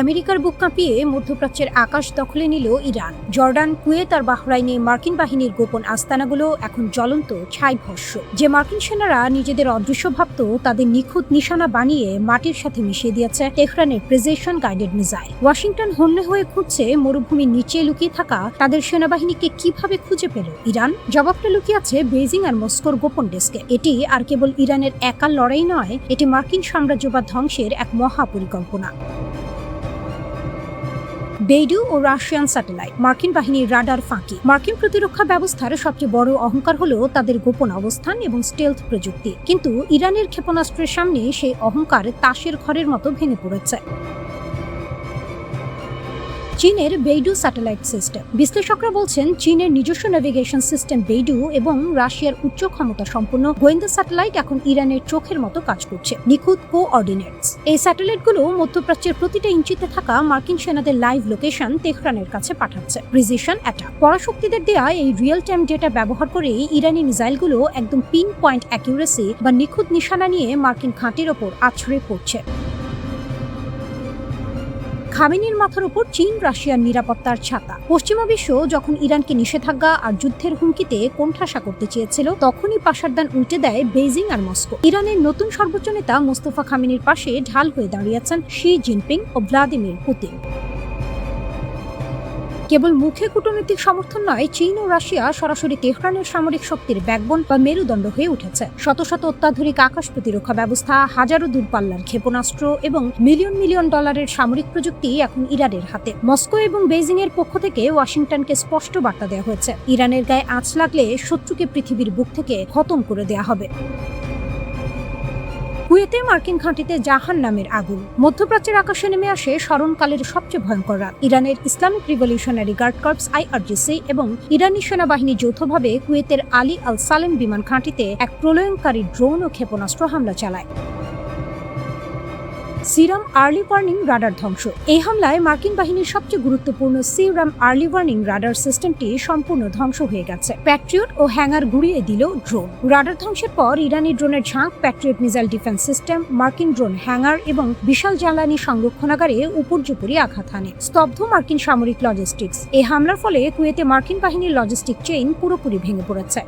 আমেরিকার বুক কাঁপিয়ে মধ্যপ্রাচ্যের আকাশ দখলে নিল ইরান। জর্ডান, কুয়েত আর বাহরাইনে মার্কিন বাহিনীর গোপন আস্তানাগুলো এখন জ্বলন্ত ছাই ভস্য। যে মার্কিন সেনারা নিজেদের অদৃশ্য ভাবত, তাদের নিখুঁত নিশানা বানিয়ে মাটির সাথে মিশিয়ে দিয়েছে তেহরানের প্রিসিশন গাইডেড মিসাইল। ওয়াশিংটন হন্যে হয়ে খুঁজছে মরুভূমির নিচে লুকিয়ে থাকা তাদের সেনাবাহিনীকে কিভাবে খুঁজে পেল ইরান। জবাবটা লুকিয়ে আছে বেইজিং আর মস্কোর গোপন ডেস্কে। এটি আর কেবল ইরানের একার লড়াই নয়, এটি মার্কিন সাম্রাজ্যবাদ ধ্বংসের এক মহাপরিকল্পনা। বেইডু ও রাশিয়ান স্যাটেলাইট, মার্কিন বাহিনীর রাডার ফাঁকি। মার্কিন প্রতিরক্ষা ব্যবস্থার সবচেয়ে বড় অহংকার হলো তাদের গোপন অবস্থান এবং স্টেলথ প্রযুক্তি, কিন্তু ইরানের ক্ষেপণাস্ত্রের সামনে সেই অহংকার তাসের ঘরের মতো ভেঙে পড়েছে। চীনের বেইডু স্যাটেলাইট সিস্টেম। বিশ্লেষকরা বলছেন চীনের নিজস্ব নেভিগেশন সিস্টেম বেইডু এবং রাশিয়ার উচ্চ ক্ষমতা সম্পন্ন গোয়েন্দা স্যাটেলাইট এখন ইরানের চোখের মতো কাজ করছে। নিখুঁত কোঅর্ডিনেটস। এই স্যাটেলাইটগুলো মধ্যপ্রাচ্যের প্রতিটা ইঞ্চিতে থাকা মার্কিন সেনাদের লাইভ লোকেশন তেহরানের কাছে পাঠাচ্ছে। Precision attack. পরাশক্তিদের দেয়া এই রিয়েল টাইম ডেটা ব্যবহার করে ইরানি মিসাইলগুলো একদম পিন পয়েন্ট অ্যাকিউরেসি বা নিখুঁত নিশানা নিয়ে মার্কিন ঘাঁটির ওপর আছড়ে পড়ছে। খামেনির মাথার উপর চীন রাশিয়ার নিরাপত্তার ছাতা। পশ্চিমা বিশ্ব যখন ইরানকে নিষেধাজ্ঞা আর যুদ্ধের হুমকিতে কোণঠাসা করতে চেয়েছিল, তখনই পাশারদান উল্টে দেয় বেইজিং আর মস্কো। ইরানের নতুন সর্বোচ্চ নেতা মোস্তফা খামেনির পাশে ঢাল হয়ে দাঁড়িয়েছেন শি জিনপিং ও ভ্লাদিমির পুতিন। কেবল মুখে কূটনৈতিক সমর্থন নয়, চীন ও রাশিয়া সরাসরি তেহরানের সামরিক শক্তির ব্যাকবোন বা মেরুদণ্ড হয়ে উঠেছে। শত শত অত্যাধুনিক আকাশ প্রতিরক্ষা ব্যবস্থা, হাজারো দূরপাল্লার ক্ষেপণাস্ত্র এবং মিলিয়ন মিলিয়ন ডলারের সামরিক প্রযুক্তি এখন ইরানের হাতে। মস্কো এবং বেইজিং এর পক্ষ থেকে ওয়াশিংটনকে স্পষ্ট বার্তা দেওয়া হয়েছে, ইরানের গায়ে আঁচ লাগলে শত্রুকে পৃথিবীর বুক থেকে খতম করে দেওয়া হবে। কুয়েতে মার্কিন ঘাঁটিতে জাহান নামের আগুন। মধ্যপ্রাচ্যের আকাশে নেমে আসে স্মরণকালের সবচেয়ে ভয়ঙ্কর রাত। ইরানের Islamic Revolutionary Guard Corps IRGC এবং ইরানি সেনাবাহিনী যৌথভাবে কুয়েতের আলী আল সালেম বিমান ঘাঁটিতে এক প্রলয়ঙ্কারী ড্রোন ও ক্ষেপণাস্ত্র হামলা চালায়। সিরাম আর্লি ওয়ার্নিং রাডার ধ্বংস। এই হামলায় মার্কিন বাহিনীর সবচেয়ে গুরুত্বপূর্ণ সিরাম আর্লি ওয়ার্নিং রাডার সিস্টেমটি সম্পূর্ণ ধ্বংস হয়ে গেছে। প্যাট্রিয়ট ও হ্যাঙ্গার গুড়িয়ে দিল ড্রোন। রাডার ধ্বংসের পর ইরানি ড্রোনের ঝাঁক প্যাট্রিয়ট মিসাইল ডিফেন্স সিস্টেম, মার্কিন ড্রোন হ্যাঙ্গার এবং বিশাল জ্বালানি সংরক্ষণাগারে উপর্যুপরি আঘাত হানে। স্তব্ধ মার্কিন সামরিক লজিস্টিক্স। এই হামলার ফলে কুয়েতে মার্কিন বাহিনীর লজিস্টিক চেইন পুরোপুরি ভেঙে পড়েছে।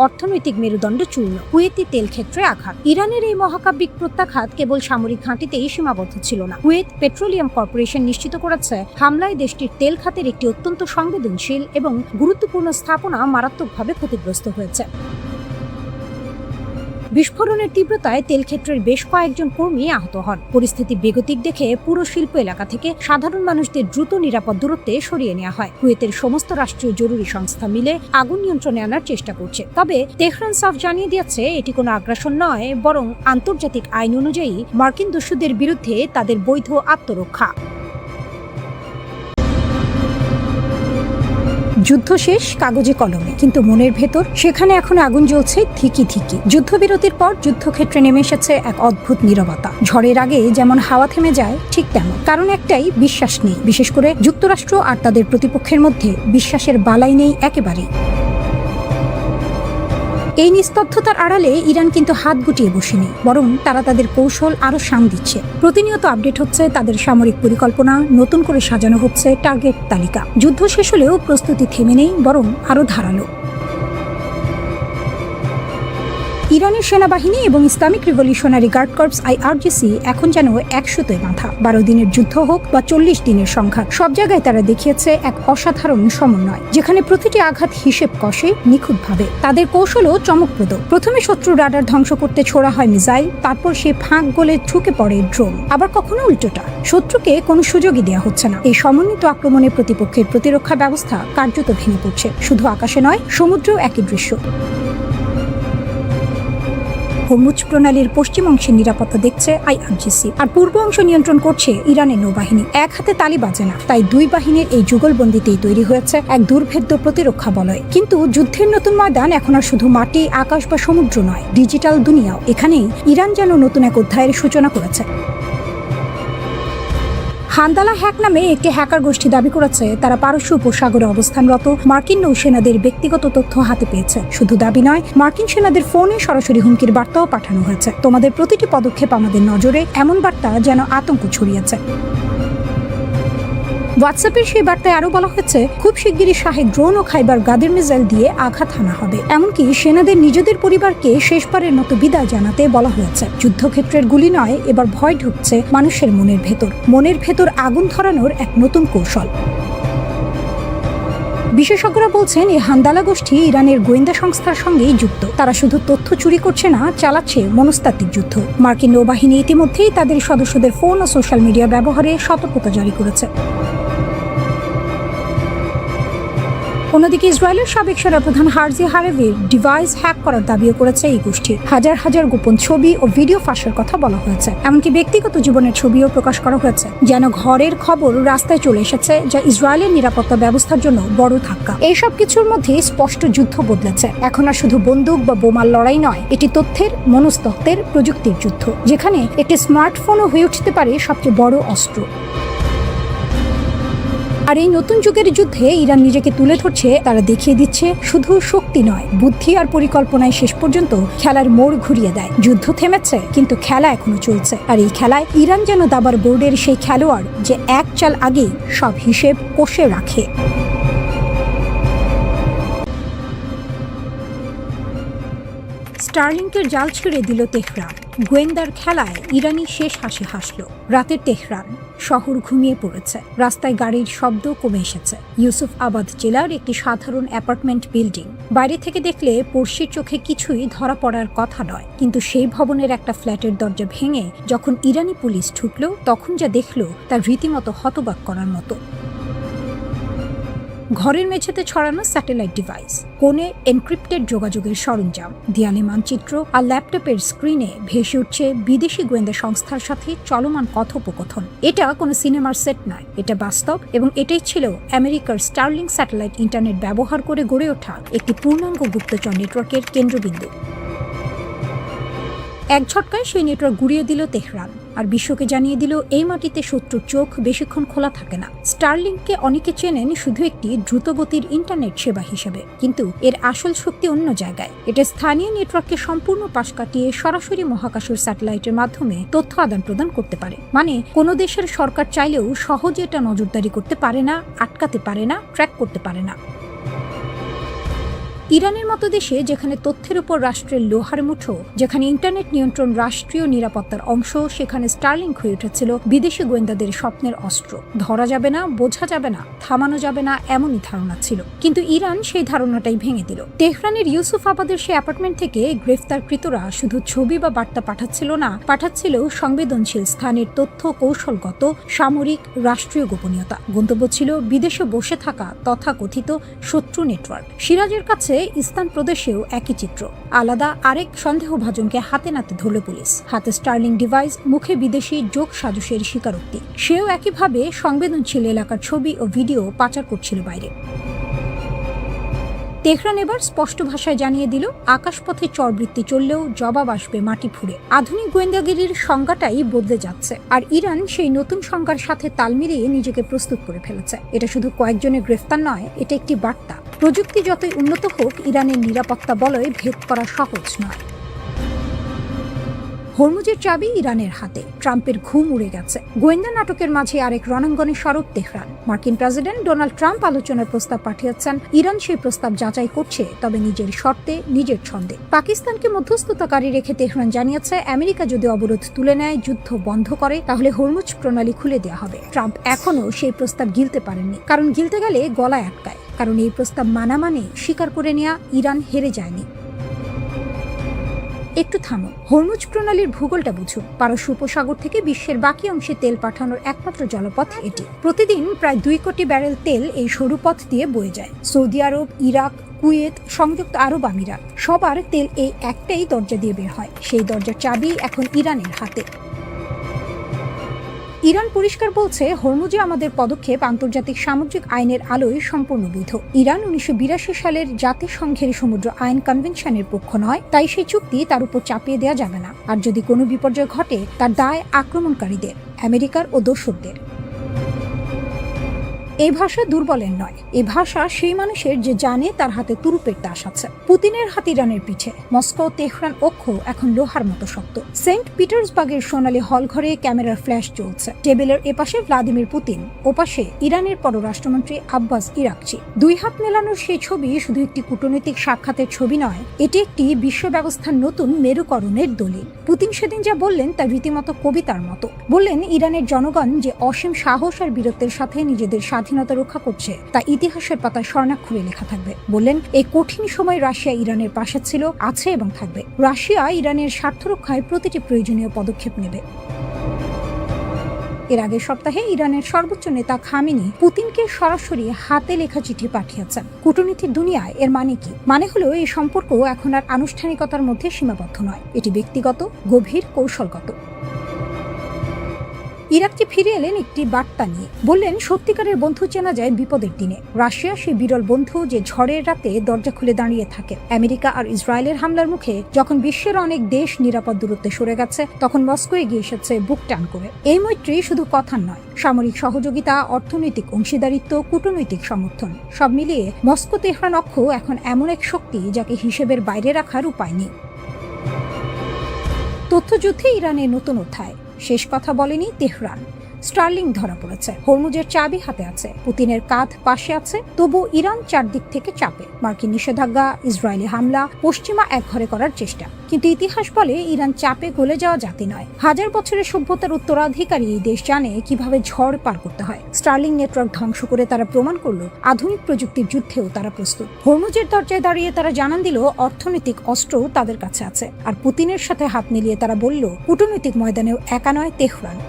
অর্থনৈতিক মেরুদণ্ড চূর্ণ। কুয়েতি তেল ক্ষেত্রে আঘাত। ইরানের এই মহাকাব্যিক প্রত্যাঘাত কেবল সামরিক ঘাঁটিতেই সীমাবদ্ধ ছিল না। কুয়েত পেট্রোলিয়াম কর্পোরেশন নিশ্চিত করেছে, হামলায় দেশটির তেল খাতের একটি অত্যন্ত সংবেদনশীল এবং গুরুত্বপূর্ণ স্থাপনা মারাত্মকভাবে ক্ষতিগ্রস্ত হয়েছে। বিস্ফোরণের তীব্রতায় তেল ক্ষেত্রের বেশ কয়েকজন কর্মী আহত হন। পরিস্থিতি বেগতিক দেখে পুরো শিল্প এলাকা থেকে সাধারণ মানুষদের দ্রুত নিরাপদ দূরত্বে সরিয়ে নেওয়া হয়। কুয়েতের সমস্ত রাষ্ট্রীয় জরুরি সংস্থা মিলে আগুন নিয়ন্ত্রণে আনার চেষ্টা করছে। তবে তেহরান সাফ জানিয়ে দিয়েছে, এটি কোনো আগ্রাসন নয়, বরং আন্তর্জাতিক আইন অনুযায়ী মার্কিন দস্যুদের বিরুদ্ধে তাদের বৈধ আত্মরক্ষা। যুদ্ধ শেষ কাগজে কলমে, কিন্তু মনের ভেতর সেখানে এখন আগুন জ্বলছে থিকি থিকি। যুদ্ধবিরতির পর যুদ্ধক্ষেত্রে নেমে এসেছে এক অদ্ভুত নীরবতা। ঝড়ের আগে যেমন হাওয়া থেমে যায়, ঠিক তেমন। কারণ একটাই, বিশ্বাস নেই। বিশেষ করে যুক্তরাষ্ট্র আর তাদের প্রতিপক্ষের মধ্যে বিশ্বাসের বালাই নেই একেবারেই। এই নিস্তব্ধতার আড়ালে ইরান কিন্তু হাত গুটিয়ে বসেনি, বরং তারা তাদের কৌশল আরো শান দিচ্ছে। প্রতিনিয়ত আপডেট হচ্ছে তাদের সামরিক পরিকল্পনা, নতুন করে সাজানো হচ্ছে টার্গেট তালিকা। যুদ্ধ শেষ হলেও প্রস্তুতি থেমে নেই, বরং আরো ধারালো। ইরানের সেনাবাহিনী এবং Islamic Revolutionary Guard Corps IRGC এখন যেন 100তে বাঁধা। 12 দিনের যুদ্ধ হোক বা 40 দিনের সংঘাত, সব জায়গায় তারা দেখিয়েছে এক অসাধারণ সমন্বয়, যেখানে প্রতিটি আঘাত হিসেব কষে নিখুঁতভাবে। তাদের কৌশলও চমকপ্রদ। প্রথমে শত্রুর রাডার ধ্বংস করতে ছোড়া হয় মিসাইল, তারপর সে ফাঁক গলে ঢুকে পড়ে ড্রোন। আবার কখনো উল্টোটা, শত্রুকে কোনো সুযোগই দেওয়া হচ্ছে না। এই সমন্বিত আক্রমণে প্রতিপক্ষের প্রতিরক্ষা ব্যবস্থা কার্যত ভেঙে পড়ছে। শুধু আকাশে নয়, সমুদ্রেও একই দৃশ্য। হরমুজ প্রণালীর পশ্চিম অংশের নিরাপত্তা দেখছে IRGC, আর পূর্ব অংশ নিয়ন্ত্রণ করছে ইরানের নৌবাহিনী। এক হাতে তালি বাজে না, তাই দুই বাহিনীর এই যুগলবন্দিতেই তৈরি হয়েছে এক দুর্ভেদ্য প্রতিরক্ষা বলয়। কিন্তু যুদ্ধের নতুন ময়দান এখন আর শুধু মাটি, আকাশ বা সমুদ্র নয়, ডিজিটাল দুনিয়াও। এখানেই ইরান যেন নতুন এক অধ্যায়ের সূচনা করেছে। হান্দালা হ্যাক নামে একটি হ্যাকার গোষ্ঠী দাবি করেছে তারা পারস্য উপসাগরে অবস্থানরত মার্কিন নৌসেনাদের ব্যক্তিগত তথ্য হাতে পেয়েছে। শুধু দাবি নয়, মার্কিন সেনাদের ফোনে সরাসরি হুমকির বার্তাও পাঠানো হয়েছে। তোমাদের প্রতিটি পদক্ষেপ আমাদের নজরে, এমন বার্তা যেন আতঙ্ক ছড়িয়েছে। হোয়াটসঅ্যাপের সেই বার্তায় আরো বলা হয়েছে, খুব শিগগিরই শাহে ড্রোন ও খাইবার গাদের মিসাইল দিয়ে আঘাত হানা হবে। এমনকি সেনাদের নিজেদের পরিবারকে শেষবারের মতো বিদায় জানাতে বলা হয়েছে। যুদ্ধক্ষেত্রের গুলি নয়, এবার ভয় ঢুকছে মানুষের মনের ভেতর আগুন ধরানোর এক নতুন কৌশল। বিশেষজ্ঞরা বলছেন, এই হান্দালা গোষ্ঠী ইরানের গোয়েন্দা সংস্থার সঙ্গেই যুক্ত। তারা শুধু তথ্য চুরি করছে না, চালাচ্ছে মনস্তাত্ত্বিক যুদ্ধ। মার্কিন নৌবাহিনী ইতিমধ্যেই তাদের সদস্যদের ফোন ও সোশ্যাল মিডিয়া ব্যবহারে সতর্কতা জারি করেছে। অন্যদিকে ইসরায়েলের সাবেক সেনাপ্রধান হার্জি হারেভির ডিভাইস হ্যাক করার দাবিও করেছে এই গোষ্ঠী। হাজার হাজার গোপন ছবি ও ভিডিও ফাঁসের কথা বলা হয়েছে। এমনকি ব্যক্তিগত জীবনের ছবিও প্রকাশ করা হয়েছে, যেন ঘরের খবর রাস্তায় চলে এসেছে, যা ইসরায়েলের নিরাপত্তা ব্যবস্থার জন্য বড় ধাক্কা। এইসব কিছুর মধ্যে স্পষ্ট যুদ্ধ বদলেছে। এখন আর শুধু বন্দুক বা বোমার লড়াই নয়, এটি তথ্যের, মনস্তত্ত্বের, প্রযুক্তির যুদ্ধ, যেখানে একটি স্মার্টফোনও হয়ে উঠতে পারে সবচেয়ে বড় অস্ত্র। আর এই নতুন যুগের যুদ্ধে ইরান নিজেকে তুলে ধরছে। তারা দেখিয়ে দিচ্ছে শুধু শক্তি নয়, বুদ্ধি আর পরিকল্পনায় শেষ পর্যন্ত খেলার মোড় ঘুরিয়ে দেয়। যুদ্ধ থেমেছে, কিন্তু খেলা এখনো চলছে। আর এই খেলায় ইরান যেন দাবার বোর্ডের সেই খেলোয়াড়, যে এক চাল আগেই সব হিসেব কষে রাখে। স্টারলিংকের জাল ছিঁড়ে দিল তেহরান। গোয়েন্দার খেলায় ইরানি শেষ হাসি হাসল। রাতের তেহরান শহর ঘুমিয়ে পড়েছে। রাস্তায় গাড়ির শব্দ কমে এসেছে। ইউসুফ আবাদ জেলার একটি সাধারণ অ্যাপার্টমেন্ট বিল্ডিং। বাইরে থেকে দেখলে পড়শির চোখে কিছুই ধরা পড়ার কথা নয়, কিন্তু সেই ভবনের একটা ফ্ল্যাটের দরজা ভেঙে যখন ইরানি পুলিশ ঢুকল, তখন যা দেখল তা রীতিমতো হতবাক করার মতো। ঘরের মেঝেতে ছড়ানো স্যাটেলাইট ডিভাইস, কোণে এনক্রিপ্টেড যোগাযোগের সরঞ্জাম, দেয়ালে মানচিত্র আর ল্যাপটপের স্ক্রিনে ভেসে উঠছে বিদেশি গোয়েন্দা সংস্থার সাথে চলমান কথোপকথন। এটা কোনো সিনেমার সেট নয়, এটা বাস্তব, এবং এটাই ছিল আমেরিকার স্টারলিংক স্যাটেলাইট ইন্টারনেট ব্যবহার করে গড়ে ওঠা একটি পূর্ণাঙ্গ গুপ্তচর নেটওয়ার্কের কেন্দ্রবিন্দু। এক ঝটকায় সেই নেটওয়ার্ক গুড়িয়ে দিল তেহরান, আর বিশ্বকে জানিয়ে দিল এই মাটিতে শত্রুর চোখ বেশিক্ষণ খোলা থাকে না। স্টারলিংককে অনেকে চেনেন শুধু একটি দ্রুতগতির ইন্টারনেট সেবা হিসেবে, কিন্তু এর আসল শক্তি অন্য জায়গায়। এটা স্থানীয় নেটওয়ার্ককে সম্পূর্ণ পাশ কাটিয়ে সরাসরি মহাকাশের স্যাটেলাইটের মাধ্যমে তথ্য আদান প্রদান করতে পারে। মানে কোনো দেশের সরকার চাইলেও সহজে এটা নজরদারি করতে পারে না, আটকাতে পারে না, ট্র্যাক করতে পারে না। ইরানের মতো দেশে, যেখানে তথ্যের উপর রাষ্ট্রের লোহার মুঠো, যেখানে ইন্টারনেট নিয়ন্ত্রণ রাষ্ট্রীয় নিরাপত্তার অংশ, সেখানে স্টারলিংক হয়ে উঠেছিল বিদেশি গোয়েন্দাদের স্বপ্নের অস্ত্র। ধরা যাবে না, বোঝা যাবে না, থামানো যাবে না, এমনই ধারণা ছিল। কিন্তু ইরান সেই ধারণাটাই ভেঙে দিল। তেহরানের ইউসুফ আবাদের সেই অ্যাপার্টমেন্ট থেকে গ্রেফতারকৃতরা শুধু ছবি বা বার্তা পাঠাচ্ছিল না, পাঠাচ্ছিল সংবেদনশীল স্থানের তথ্য, কৌশলগত, সামরিক, রাষ্ট্রীয় গোপনীয়তা। গন্তব্য ছিল বিদেশে বসে থাকা তথাকথিত শত্রু নেটওয়ার্ক। সিরাজের কাছে ইস্তান প্রদেশেও একই চিত্র। আলাদা আরেক সন্দেহভাজনকে হাতে নাতে ধরল পুলিশ। হাতে স্টারলিং ডিভাইস, মুখে বিদেশি যোগ সাজসের স্বীকারোক্তি। সেও একইভাবে সংবেদনশীল এলাকার ছবি ও ভিডিও পাচার করছিল বাইরে। তেহরান এবার স্পষ্ট ভাষায় জানিয়ে দিল, আকাশপথে চরবৃত্তি চললেও জবাব আসবে মাটি ফুঁড়ে। আধুনিক গোয়েন্দাগিরির সংজ্ঞাটাই বদলে যাচ্ছে, আর ইরান সেই নতুন সংজ্ঞার সাথে তাল মিলিয়ে নিজেকে প্রস্তুত করে ফেলেছে। এটা শুধু কয়েকজনের গ্রেফতার নয়, এটা একটি বার্তা। প্রযুক্তি যতই উন্নত হোক, ইরানের নিরাপত্তা বলয় ভেদ করা সহজ নয়। হরমুজের চাবি ইরানের হাতে। ট্রাম্পের ঘুম উড়ে গেছে। গোয়েন্দা নাটকের মাঝে আরেক রণাঙ্গনে সরব তেহরান। মার্কিন প্রেসিডেন্ট ডোনাল্ড ট্রাম্প আলোচনার প্রস্তাব পাঠিয়েছেন। ইরান সেই প্রস্তাব যাচাই করছে, তবে নিজের শর্তে, নিজের ছন্দে। পাকিস্তানকে মধ্যস্থতাকারী রেখে তেহরান জানিয়েছে, আমেরিকা যদি অবরোধ তুলে নেয়, যুদ্ধ বন্ধ করে, তাহলে হরমুজ প্রণালী খুলে দেওয়া হবে। ট্রাম্প এখনো সেই প্রস্তাব গিলতে পারেননি, কারণ গিলতে গেলে গলায় আটকায়। কারণ এই প্রস্তাব মানা মানে স্বীকার করে নেওয়া ইরান হেরে যায়নি। একটু থামো, হরমুজ প্রণালীর ভূগোলটা বুঝো। পারস্য উপসাগর থেকে বিশ্বের বাকি অংশে তেল পাঠানোর একমাত্র জলপথ এটি। প্রতিদিন প্রায় 2 কোটি ব্যারেল তেল এই সরু পথ দিয়ে বয়ে যায়। সৌদি আরব, ইরাক, কুয়েত, সংযুক্ত আরব আমিরাত, সবার তেল এই একটাই দরজা দিয়ে বের হয়। সেই দরজার চাবি এখন ইরানের হাতে। ইরান পরিষ্কার বলছে, হরমুজে আমাদের পদক্ষেপ আন্তর্জাতিক সামুদ্রিক আইনের আলোয় সম্পূর্ণ বৈধ। ইরান 1982 সালের জাতিসংঘের সমুদ্র আইন কনভেনশনের পক্ষ নয়, তাই সেই চুক্তি তার উপর চাপিয়ে দেওয়া যাবে না। আর যদি কোনো বিপর্যয় ঘটে, তার দায় আক্রমণকারীদের, আমেরিকার ও দোসরদের। এই ভাষা দুর্বলের নয়, এই ভাষা সেই মানুষের যে জানে তার হাতে তুরুপের তাস আছে। পুতিনের হাত ইরানের পিঠে। মস্কো তেহরান অক্ষ এখন লোহার মতো শক্ত। সেন্ট পিটার্সবার্গের সোনালী হল ঘরে ক্যামেরার ফ্ল্যাশ চলছে। টেবিলের এপাশে ভ্লাদিমির পুতিন, ওপাশে ইরানের পররাষ্ট্রমন্ত্রী আব্বাস ইরাকচি। দুই হাত মেলানোর সেই ছবি শুধু একটি কূটনৈতিক সাক্ষাতের ছবি নয়, এটি একটি বিশ্ব ব্যবস্থার নতুন মেরুকরণের দলিল। পুতিন সেদিন যা বললেন তা রীতিমতো কবিতার মতো। বললেন ইরানের জনগণ যে অসীম সাহস আর বীরত্বের সাথে নিজেদের স্বাধীনতা রক্ষা করছে তা ইতিহাসের পাতায় স্বর্ণাক্ষরে লেখা থাকবে। বললেন এই কঠিন সময় রাশিয়া ইরানের পাশে ছিল, আছে এবং থাকবে। রাশিয়া ইরানের স্বার্থ রক্ষায় প্রতিটি প্রয়োজনীয় পদক্ষেপ নেবে। এর আগের সপ্তাহে ইরানের সর্বোচ্চ নেতা খামেনি পুতিনকে সরাসরি হাতে লেখা চিঠি পাঠিয়েছেন। কূটনীতির দুনিয়ায় এর মানে কি? মানে হলো এই সম্পর্ক এখন আর আনুষ্ঠানিকতার মধ্যে সীমাবদ্ধ নয়, এটি ব্যক্তিগত, গভীর, কৌশলগত। ইরাকচি ফিরে এলেন একটি বার্তা নিয়ে। বললেন সত্যিকারের বন্ধু চেনা যায় বিপদের দিনে। রাশিয়া সেই বিরল বন্ধু যে ঝড়ের রাতে দরজা খুলে দাঁড়িয়ে থাকে। আমেরিকা আর ইসরায়েলের হামলার মুখে যখন বিশ্বের অনেক দেশ নিরাপদ দূরত্বে সরে গেছে, তখন মস্কো এগিয়ে এসেছে বুক টান করে। এই মৈত্রী শুধু কথার নয়, সামরিক সহযোগিতা, অর্থনৈতিক অংশীদারিত্ব, কূটনৈতিক সমর্থন, সব মিলিয়ে মস্কো তেহরান অক্ষ এখন এমন এক শক্তি যাকে হিসেবের বাইরে রাখার উপায় নেই। তথ্যযুদ্ধে ইরানের নতুন অধ্যায়। শেষ কথা বলেনি তেহরান। স্টার্লিং ধরা পড়েছে, হরমুজের চাবি হাতে আছে, পুতিনের কাঁধ পাশে আছে, তবু ইরান চারদিক থেকে চাপে। মার্কিন নিষেধাজ্ঞা, ইসরায়েলি হামলা, পশ্চিমা একঘরে করার চেষ্টা। কিন্তু ইতিহাস বলে ইরান চাপে গলে যাওয়া জাতি নয়। হাজার বছরের সভ্যতার উত্তরাধিকারী এই দেশ জানে কিভাবে ঝড় পার করতে হয়। স্টার্লিং নেটওয়ার্ক ধ্বংস করে তারা প্রমাণ করলো আধুনিক প্রযুক্তির যুদ্ধেও তারা প্রস্তুত। হরমুজের দরজায় দাঁড়িয়ে তারা জানান দিল অর্থনৈতিক অস্ত্রও তাদের কাছে আছে। আর পুতিনের সাথে হাত মিলিয়ে তারা বলল কূটনৈতিক ময়দানেও একা নয় তেহরান।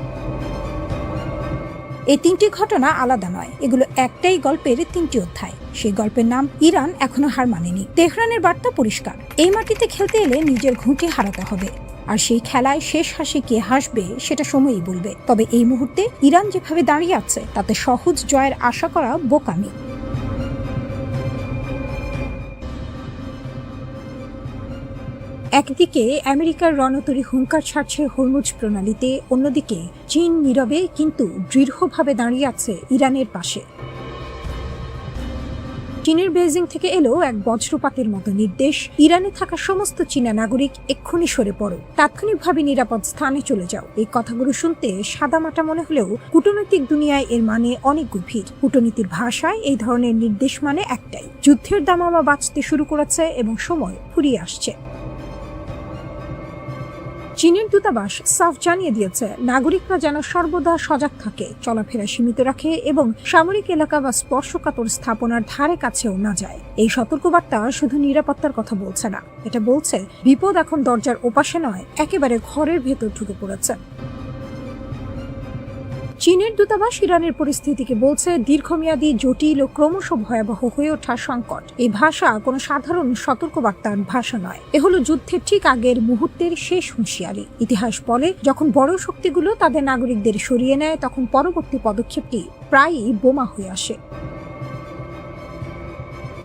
এই তিনটি ঘটনা আলাদা নয়, এগুলো একটাই গল্পের তিনটি অধ্যায়। সেই গল্পের নাম ইরান এখনো হার মানেনি। তেহরানের বার্তা পরিষ্কার, এই মাটিতে খেলতে এলে নিজের ঘুঁটি হারাতে হবে। আর সেই খেলায় শেষ হাসি কে হাসবে সেটা সময়ই বলবে। তবে এই মুহূর্তে ইরান যেভাবে দাঁড়িয়ে আছে তাতে সহজ জয়ের আশা করা বোকামি। একদিকে আমেরিকার রণতরী হুঙ্কার ছাড়ছে হরমুজ প্রণালীতে, অন্যদিকে চীন নীরবে কিন্তু দৃঢ়ভাবে দাঁড়িয়ে আছে ইরানের পাশে। চীনের বেইজিং থেকে এলো এক বজ্রপাতের মতো নির্দেশ, ইরানে থাকা সমস্ত চীনা নাগরিক এক্ষুনি সরে পড়ো, তাৎক্ষণিকভাবে নিরাপদ স্থানে চলে যাও। এই কথাগুলো শুনতে সাদামাটা মনে হলেও কূটনৈতিক দুনিয়ায় এর মানে অনেক গভীর। কূটনীতির ভাষায় এই ধরনের নির্দেশ মানে একটাই, যুদ্ধের দামামা বাজতে শুরু করেছে এবং সময় ফুরিয়ে আসছে। চীনের দূতাবাস সাফ জানিয়ে দিয়েছে নাগরিকরা যেন সর্বদা সজাগ থাকে, চলাফেরা সীমিত রাখে এবং সামরিক এলাকা বা স্পর্শকাতর স্থাপনার ধারে কাছেও না যায়। এই সতর্কবার্তা শুধু নিরাপত্তার কথা বলছে না, এটা বলছে বিপদ এখন দরজার ওপাশে নয়, একেবারে ঘরের ভেতর ঢুকে পড়েছে। চীনের দূতাবাস ইরানের পরিস্থিতিকে বলছে দীর্ঘমেয়াদী, জটিল ও ক্রমশ ভয়াবহ হয়ে ওঠা সংকট। এই ভাষা কোনো সাধারণ সতর্কবার্তার ভাষা নয়, এ হলো যুদ্ধের ঠিক আগের মুহূর্তের শেষ হুঁশিয়ারি। ইতিহাস বলে যখন বড় শক্তিগুলো তাদের নাগরিকদের সরিয়ে নেয় তখন পরবর্তী পদক্ষেপটি প্রায়ই বোমা হয়ে আসে।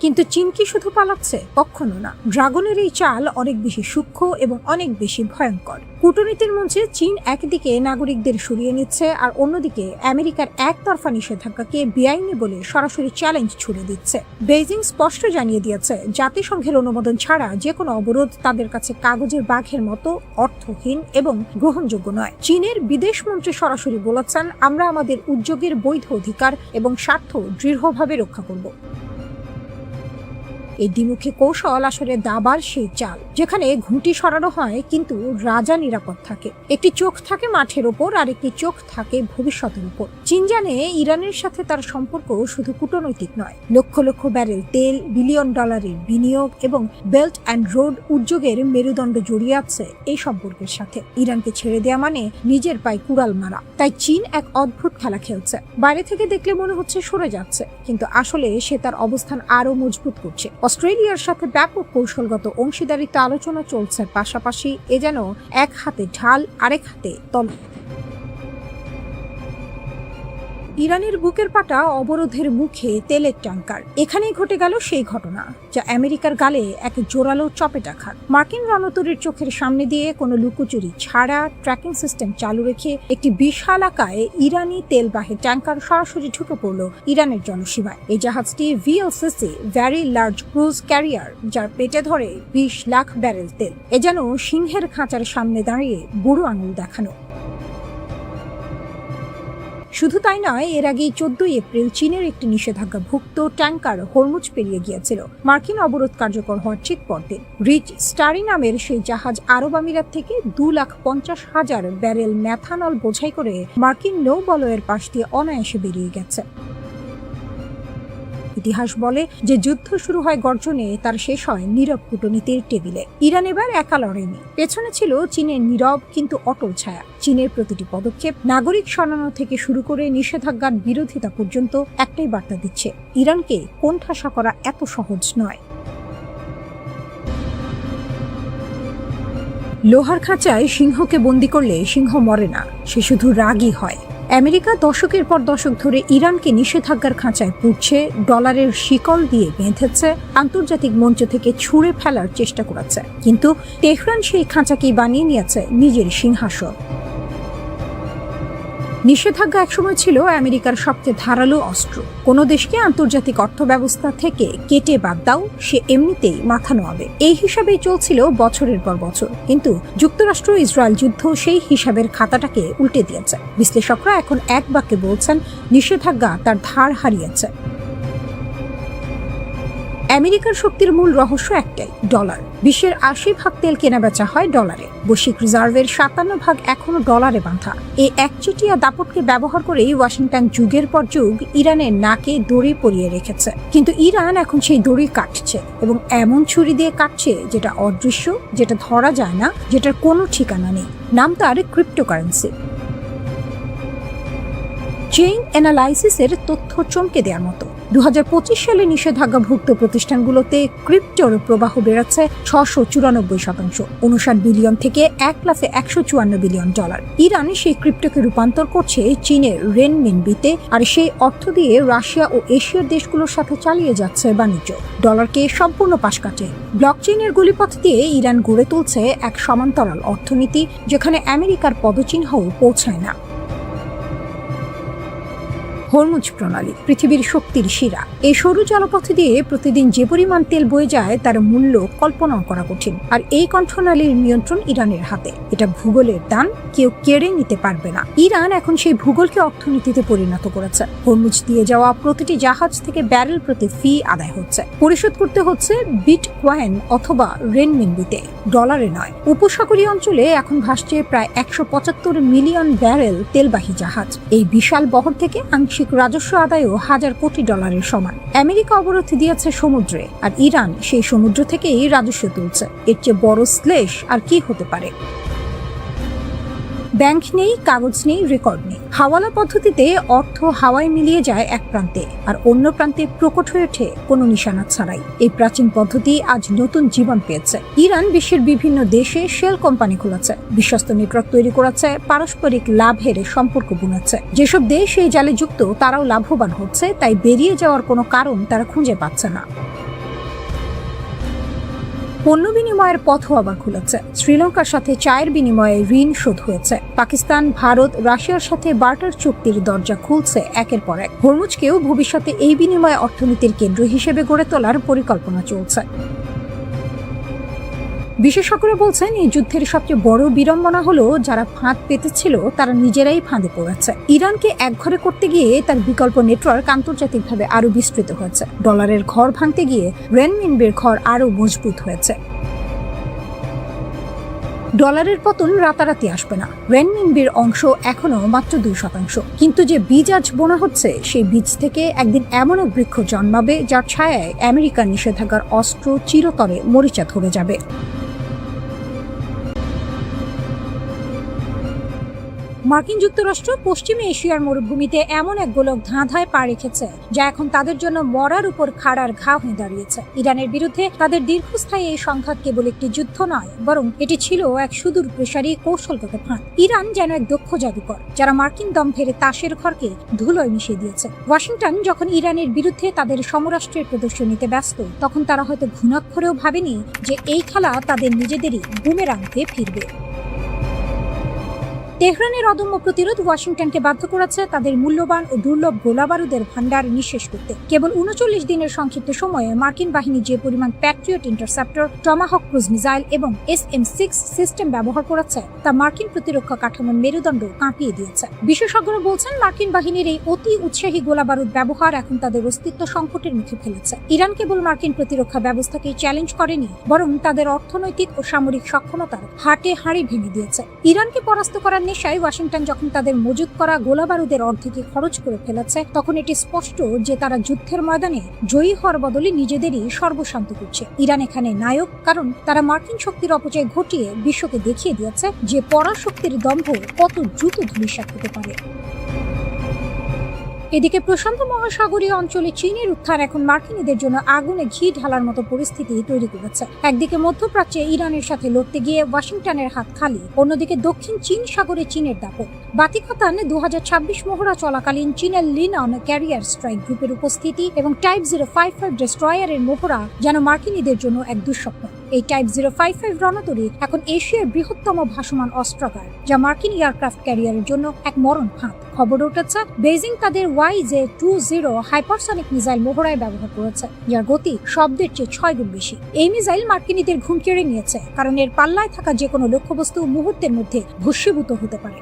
কিন্তু চীন কি শুধু পালাচ্ছে? কখনো না। ড্রাগনের এই চাল অনেক বেশি সূক্ষ্ম এবং অনেক বেশি ভয়ঙ্কর। কূটনীতির মঞ্চে চীন একদিকে নাগরিকদের সরিয়ে নিচ্ছে আর অন্যদিকে আমেরিকার একতরফা নিষেধাজ্ঞাকে বেআইনি বলে সরাসরি চ্যালেঞ্জ ছুড়ে দিচ্ছে। বেইজিং স্পষ্ট জানিয়ে দিয়েছে জাতিসংঘের অনুমোদন ছাড়া যে কোনো অবরোধ তাদের কাছে কাগজের বাঘের মতো অর্থহীন এবং গ্রহণযোগ্য নয়। চীনের বিদেশ মন্ত্রী সরাসরি বলেছেন, আমরা আমাদের উদ্যোগের বৈধ অধিকার এবং স্বার্থ দৃঢ়ভাবে রক্ষা করব। এই দ্বিমুখী কৌশল আসলে দাবার সেই চাল, যেখানে ঘুঁটি সরানো হয় কিন্তু রাজা নিরাপদ থাকে। একটি চোখ থাকে মাঠের ওপর আর একটি চোখ থাকে ভবিষ্যতের উপর। চীন জানে ইরানের সাথে তার সম্পর্ক শুধু কূটনৈতিক নয়, লক্ষ লক্ষ ব্যারেল তেল, বিলিয়ন ডলারের বিনিয়োগ এবং বেল্ট অ্যান্ড রোড উদ্যোগের মেরুদণ্ড জড়িয়ে আছে এই সম্পর্কের সাথে। ইরানকে ছেড়ে দেয়া মানে নিজের পায়ে কুড়াল মারা। তাই চীন এক অদ্ভুত খেলা খেলছে। বাইরে থেকে দেখলে মনে হচ্ছে সরে যাচ্ছে, কিন্তু আসলে সে তার অবস্থান আরো মজবুত করছে। অস্ট্রেলিয়ার সাথে ব্যাপক কৌশলগত অংশীদারিত্ব আলোচনা চলছে, পাশাপাশি এ যেন এক হাতে ঢাল আরেক হাতে তলোয়ার। ইরানের বুকের পাটা অবরোধের মুখে তেলের ট্যাঙ্কার। এখানেই ঘটে গেল সেই ঘটনা যা আমেরিকার গালে এক জোরালো চপেটাঘাত। মার্কিন রণতরীর চোখের সামনে দিয়ে কোনো লুকোচুরি ছাড়া ট্র্যাকিং সিস্টেম চালু রেখে একটি বিশাল আকারে ইরানি তেলবাহী ট্যাঙ্কার সরাসরি ঢুকে পড়ল ইরানের জনসীমায়। এই জাহাজটি VLCC very large crude carrier, যার পেটে ধরে 20 লাখ ব্যারেল তেল। এ যেন সিংহের খাঁচার সামনে দাঁড়িয়ে বুড়ো আঙুল দেখানো। শুধু তাই নয়, এর আগেই 14 এপ্রিল চীনের একটি নিষেধাজ্ঞাভুক্ত ট্যাঙ্কার হরমুজ পেরিয়ে গিয়েছিল মার্কিন অবরোধ কার্যকর হওয়ার ঠিক পরদিন। রিচ স্টারি নামের সেই জাহাজ আরব আমিরাত থেকে 2,50,000 ব্যারেল ম্যাথানল বোঝাই করে মার্কিন নৌবলয়ের পাশ দিয়ে অনায়াসে বেরিয়ে গেছে। ইতিহাস বলে যে যুদ্ধ শুরু হয় গর্জনে, তার শেষ হয় নীরব কূটনীতির টেবিলে। ইরান এবার একা লড়েনি, পেছনে ছিল চীনের নীরব কিন্তু অটল ছায়া। চীনের প্রতিটি পদক্ষেপ, নাগরিক সরানো থেকে শুরু করে নিষেধাজ্ঞার বিরোধিতা পর্যন্ত একটাই বার্তা দিচ্ছে, ইরানকে কোণঠাসা করা এত সহজ নয়। লোহার খাঁচায় সিংহকে বন্দি করলে সিংহ মরে না, সে শুধু রাগী হয়। আমেরিকা দশকের পর দশক ধরে ইরানকে নিষেধাজ্ঞার খাঁচায় পুড়ছে, ডলারের শিকল দিয়ে বেঁধেছে, আন্তর্জাতিক মঞ্চ থেকে ছুঁড়ে ফেলার চেষ্টা করেছে, কিন্তু তেহরান সেই খাঁচাকেই বানিয়ে নিয়েছে নিজের সিংহাসন। নিষেধাজ্ঞা একসময় ছিল আমেরিকার সবচেয়ে ধারালো অস্ত্র। কোনো দেশকে আন্তর্জাতিক অর্থব্যবস্থা থেকে কেটে বাদ দাও, সে এমনিতেই মাথা নোয়াবে, এই হিসাবেই চলছিল বছরের পর বছর। কিন্তু যুক্তরাষ্ট্র ইসরায়েল যুদ্ধ সেই হিসাবের খাতাটাকে উল্টে দিয়েছে। বিশ্লেষকরা এখন এক বাক্যে বলছেন, নিষেধাজ্ঞা তার ধার হারিয়েছে। আমেরিকার শক্তির মূল রহস্য একটাই, ডলার। বিশ্বের 80% তেল কেনাবেচা হয় ডলারে। বৈশ্বিক রিজার্ভের 57% এখনো ডলারে বাঁধা। এই একচেটিয়া দাপটকে ব্যবহার করেই ওয়াশিংটন যুগের পর যুগ ইরানের নাকে দড়ি পরিয়ে রেখেছে। কিন্তু ইরান এখন সেই দড়ি কাটছে, এবং এমন ছুরি দিয়ে কাটছে যেটা অদৃশ্য, যেটা ধরা যায় না, যেটার কোনো ঠিকানা নেই। নাম তার ক্রিপ্টোকারেন্সি। চেইন অ্যানালাইসিসের তথ্য চমকে দেওয়ার মতো। 2025 সালে নিষেধাজ্ঞাভুক্ত প্রতিষ্ঠানগুলোতে ক্রিপ্টোর প্রবাহ বেড়েছে 694%, 59 বিলিয়ন থেকে 1,154 বিলিয়ন ডলার। ইরান সেই ক্রিপ্টোকে রূপান্তর করছে চীনের রেনমিনবিতে, আর সেই অর্থ দিয়ে রাশিয়া ও এশিয়ার দেশগুলোর সাথে চালিয়ে যাচ্ছে বাণিজ্য। ডলারকে সম্পূর্ণ পাশ কাটে। ব্লকচেইনের গলিপথ দিয়ে ইরান গড়ে তুলছে এক সমান্তরাল অর্থনীতি, যেখানে আমেরিকার পদচিহ্নও পৌঁছায় না। হরমুজ প্রণালী পৃথিবীর শক্তির শিরা। এই সরু জলপথ দিয়ে প্রতিদিন যে পরিমাণ তেল বয়ে যায় তার মূল্য কল্পনাও করা কঠিন। আর এই কণ্ঠনালীর নিয়ন্ত্রণ ইরানের হাতে। এটা ভূগোলের দান, কেউ কেড়ে নিতে পারবে না। ইরান এখন সেই ভূগোলকে অর্থনীতিতে পরিণত করেছে। হরমুজ দিয়ে যাওয়া প্রতিটি জাহাজ থেকে ব্যারেল প্রতি ফি আদায় হচ্ছে। পরিশোধ করতে হচ্ছে বিটকয়েন অথবা রেনমিনবিতে, ডলারে নয়। উপসাগরীয় অঞ্চলে এখন ভাসছে প্রায় 175 মিলিয়ন ব্যারেল তেলবাহী জাহাজ। এই বিশাল বহর থেকে আংশিক রাজস্ব আদায়ও $1,000 কোটি সমান। আমেরিকা অবরোধ দিয়েছে সমুদ্রে, আর ইরান সেই সমুদ্র থেকেই রাজস্ব তুলছে। এর চেয়ে বড় শ্লেষ আর কি হতে পারে? ব্যাংক নেই, কাগজ নেই, রেকর্ড নেই। হাওয়ালা পদ্ধতিতে অর্থ হাওয়ায় মিলিয়ে যায় এক প্রান্তে, আর অন্য প্রান্তে প্রকট হয়ে ওঠে কোনো নিশানা ছাড়াই। এই প্রাচীন পদ্ধতি আজ নতুন জীবন পেয়েছে। ইরান বিশ্বের বিভিন্ন দেশে শেল কোম্পানি খুলেছে, বিশ্বস্ত নেটওয়ার্ক তৈরি করেছে, পারস্পরিক লাভের সম্পর্ক বুনেছে। যেসব দেশ এই জালে যুক্ত তারাও লাভবান হচ্ছে, তাই বেরিয়ে যাওয়ার কোনো কারণ তারা খুঁজে পাচ্ছে না। পণ্য বিনিময়ের পথও আবার খুলেছে। শ্রীলঙ্কার সাথে চায়ের বিনিময়ে ঋণ শোধ হয়েছে। পাকিস্তান, ভারত, রাশিয়ার সাথে বার্টার চুক্তির দরজা খুলছে একের পর এক। হরমুজকেও ভবিষ্যতে এই বিনিময় অর্থনীতির কেন্দ্র হিসেবে গড়ে তোলার পরিকল্পনা চলছে। বিশেষজ্ঞরা বলছেন, এই যুদ্ধের সবচেয়ে বড় বিড়ম্বনা হলো যারা ফাঁদ পেতেছিল তারা নিজেরাই ফাঁদে পড়েছে। ইরানকে একঘরে করতে গিয়ে তার বিকল্প নেটওয়ার্ক আন্তর্জাতিকভাবে আরো বিস্তৃত হয়েছে। ডলারের ঘর ভাঙতে গিয়ে রেনমিনবির ঘর আরো মজবুত হয়েছে। ডলারের পতন রাতারাতি আসবে না। রেনমিনবির অংশ এখনো মাত্র 2%, কিন্তু যে বীজ আজ বোনা হচ্ছে সেই বীজ থেকে একদিন এমন এক বৃক্ষ জন্মাবে যার ছায়ায় আমেরিকার নিষেধাজ্ঞার অস্ত্র চিরতরে মরিচা ধরে যাবে। মার্কিন যুক্তরাষ্ট্র পশ্চিমে এশিয়ার মরুভূমিতে এমন এক গোলক ধাঁধায় পা রেখেছে যা এখন তাদের জন্য মরার উপর খাড়ার ঘা হয়ে দাঁড়িয়েছে। ইরানের বিরুদ্ধে তাদের দীর্ঘস্থায়ী এই সংঘাত কেবল একটি যুদ্ধ নয়, বরং এটি ছিল এক সুদূর প্রসারী কৌশলগত ফাঁদ। ইরান যেন এক দক্ষ জাদুকর যারা মার্কিন দম ফেরে তাসের ঘরকে ধুলোয় মিশিয়ে দিয়েছে। ওয়াশিংটন যখন ইরানের বিরুদ্ধে তাদের সমরাষ্ট্রের প্রদর্শনীতে ব্যস্ত, তখন তারা হয়তো ঘুণাক্ষরেও ভাবেনি যে এই খেলা তাদের নিজেদেরই বুমেরাং হয়ে ফিরবে। তেহরানের অদম্য প্রতিরোধ ওয়াশিংটনকে বাধ্য করেছে তাদের মূল্যবান ও দুর্লভ গোলাবারুদের ভান্ডার নিঃশেষ করতে। কেবল ৩৯ দিনের সংক্ষিপ্ত সময়ে মার্কিন বাহিনী যে পরিমাণ Patriot interceptor, Tomahawk cruise missile এবং SM-6 সিস্টেম ব্যবহার করেছে তা মার্কিন প্রতিরক্ষা কাঠামোর মেরুদণ্ড কাঁপিয়ে দিয়েছে। বিশেষজ্ঞরা বলছেন মার্কিন বাহিনীর এই অতি উৎসাহী গোলাবারুদ ব্যবহার এখন তাদের অস্তিত্ব সংকটের মুখে ফেলেছে। ইরান কেবল মার্কিন প্রতিরক্ষা ব্যবস্থাকে চ্যালেঞ্জ করেনি, বরং তাদের অর্থনৈতিক ও সামরিক সক্ষমতার হাটে হাঁড়ি ভেঙে দিয়েছে। ইরানকে পরাস্ত করার নেশায় ওয়াশিংটন যখন তাদের মজুত করা গোলাবারুদের অর্ধেকই খরচ করে ফেলেছে, তখন এটি স্পষ্ট যে তারা যুদ্ধের ময়দানে জয়ী হওয়ার বদলে নিজেদেরই সর্বশান্ত করছে। ইরান এখানে নায়ক, কারণ তারা মার্কিন শক্তির অপচয় ঘটিয়ে বিশ্বকে দেখিয়ে দিয়েছে যে পরাশক্তির দম্ভ কত দ্রুত ধূলিসাৎ হতে পারে। এদিকে প্রশান্ত মহাসাগরীয় অঞ্চলে চীনের উত্থান এখন মার্কিনীদের জন্য আগুনে ঘি ঢালার মতো পরিস্থিতি তৈরি করেছে। একদিকে মধ্যপ্রাচ্যে ইরানের সাথে লড়তে গিয়ে ওয়াশিংটনের হাত খালি, অন্যদিকে দক্ষিণ চীন সাগরে চীনের দাপট। বাতিখাতান 2026 মহড়া চলাকালীন চীনের লিনন ক্যারিয়ার স্ট্রাইক গ্রুপের উপস্থিতি এবং টাইপ 055 ডেস্ট্রয়ারের মহড়া যেন মার্কিনীদের জন্য এক দুঃস্বপ্ন। এই টাইপ 055 রণতরী এখন এশিয়ার বৃহত্তম ভাসমান অস্ত্রাগার, যা মার্কিন এয়ারক্রাফট ক্যারিয়ারের জন্য এক মরণ ফাঁদ। খবর উঠেছে বেজিং তাদের YJ-20 হাইপারসনিক মিসাইল মহড়ায় ব্যবহার করেছে, যার গতি শব্দের চেয়ে 6 গুণ বেশি। এই মিসাইল মার্কিনীদের ঘুম কেড়ে নিয়েছে, কারণ এর পাল্লায় থাকা যে কোনো লক্ষ্যবস্তু মুহূর্তের মধ্যে ভস্মীভূত হতে পারে।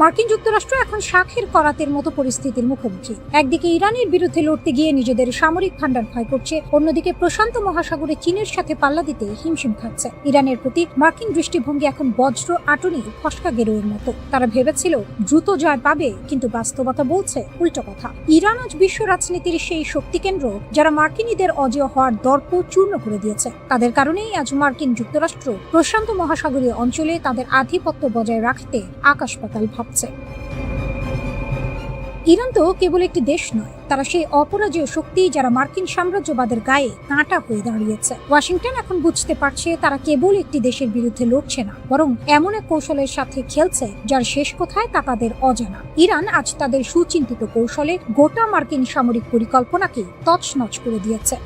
মার্কিন যুক্তরাষ্ট্র এখন শাখের করাতের মতো পরিস্থিতির মুখোমুখি। একদিকে ইরানের বিরুদ্ধে লড়তে গিয়ে নিজেদের সামরিক ভান্ডার ক্ষয় করছে, অন্যদিকে প্রশান্ত মহাসাগরে চীনের সাথে পাল্লা দিতে হিমশিম খাচ্ছে। ইরানের প্রতি মার্কিন দৃষ্টিভঙ্গি এখন বজ্র আটনি ফসকা গেরোয়ের মতো। তারা ভেবেছিল দ্রুত জয় পাবে, কিন্তু বাস্তবতা বলছে উল্টো কথা। ইরান আজ বিশ্ব রাজনীতির সেই শক্তি কেন্দ্র যারা মার্কিনীদের অজেয় হওয়ার দর্প চূর্ণ করে দিয়েছে। তাদের কারণেই আজ মার্কিন যুক্তরাষ্ট্র প্রশান্ত মহাসাগরীয় অঞ্চলে তাদের আধিপত্য বজায় রাখতে আকাশ পাতাল ভাবছে। ইরান তো কেবল একটি দেশ নয়, তারা সেই অপরাজেয় শক্তি যারা মার্কিন সাম্রাজ্যবাদের গায়ে কাঁটা হয়ে দাঁড়িয়েছে। ওয়াশিংটন এখন বুঝতে পারছে তারা কেবল একটি দেশের বিরুদ্ধে লড়ছে না, বরং এমন এক কৌশলের সাথে খেলছে যার শেষ কোথায় তা তাদের অজানা। ইরান আজ তাদের সুচিন্তিত কৌশলে গোটা মার্কিন সামরিক পরিকল্পনাকে তছনছ করে দিয়েছে।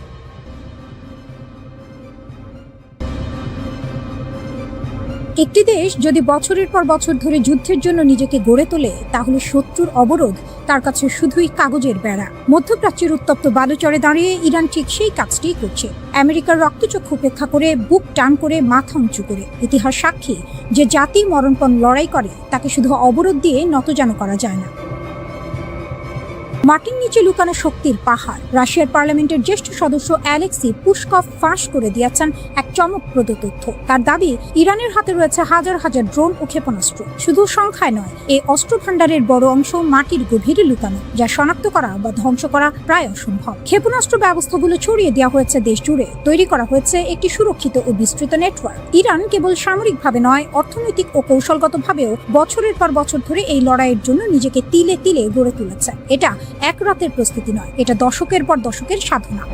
একটি দেশ যদি বছরের পর বছর ধরে যুদ্ধের জন্য নিজেকে গড়ে তোলে, তাহলে শত্রুর অবরোধ তার কাছে শুধুই কাগজের বেড়া। মধ্যপ্রাচ্যের উত্তপ্ত বালুচরে দাঁড়িয়ে ইরান ঠিক সেই কাজটিই করছে। আমেরিকার রক্তচক্ষু উপেক্ষা করে, বুক টান করে, মাথা উঁচু করে। ইতিহাস সাক্ষী যে জাতি মরণপণ লড়াই করে তাকে শুধু অবরোধ দিয়ে নতজানু করা যায় না। মাটির নিচে লুকানো শক্তির পাহাড়। রাশিয়ার পার্লামেন্টের জ্যেষ্ঠ সদস্য অ্যালেক্সি পুশকভ ফাঁস করে দিয়েছেন এক চমকপ্রদ তথ্য। তার দাবি, ইরানের হাতে রয়েছে হাজার হাজার ড্রোন ও ক্ষেপণাস্ত্র। শুধু সংখ্যায় নয়, এই অস্ত্র ভান্ডারের বড় অংশ মাটির গভীরে লুকানো, যা শনাক্ত করা বা ধ্বংস করা প্রায় অসম্ভব। ক্ষেপণাস্ত্র ব্যবস্থাগুলো ছড়িয়ে দেওয়া হয়েছে দেশ জুড়ে। তৈরি করা হয়েছে একটি সুরক্ষিত ও বিস্তৃত নেটওয়ার্ক। ইরান কেবল সামরিকভাবে নয়, অর্থনৈতিক ও কৌশলগতভাবেও বছরের পর বছর ধরে এই লড়াইয়ের জন্য নিজেকে তিলে তিলে গড়ে তুলেছে। এটা এক রাতের প্রস্তুতি নয়, এটা দশকের পর দশকের সাধনা।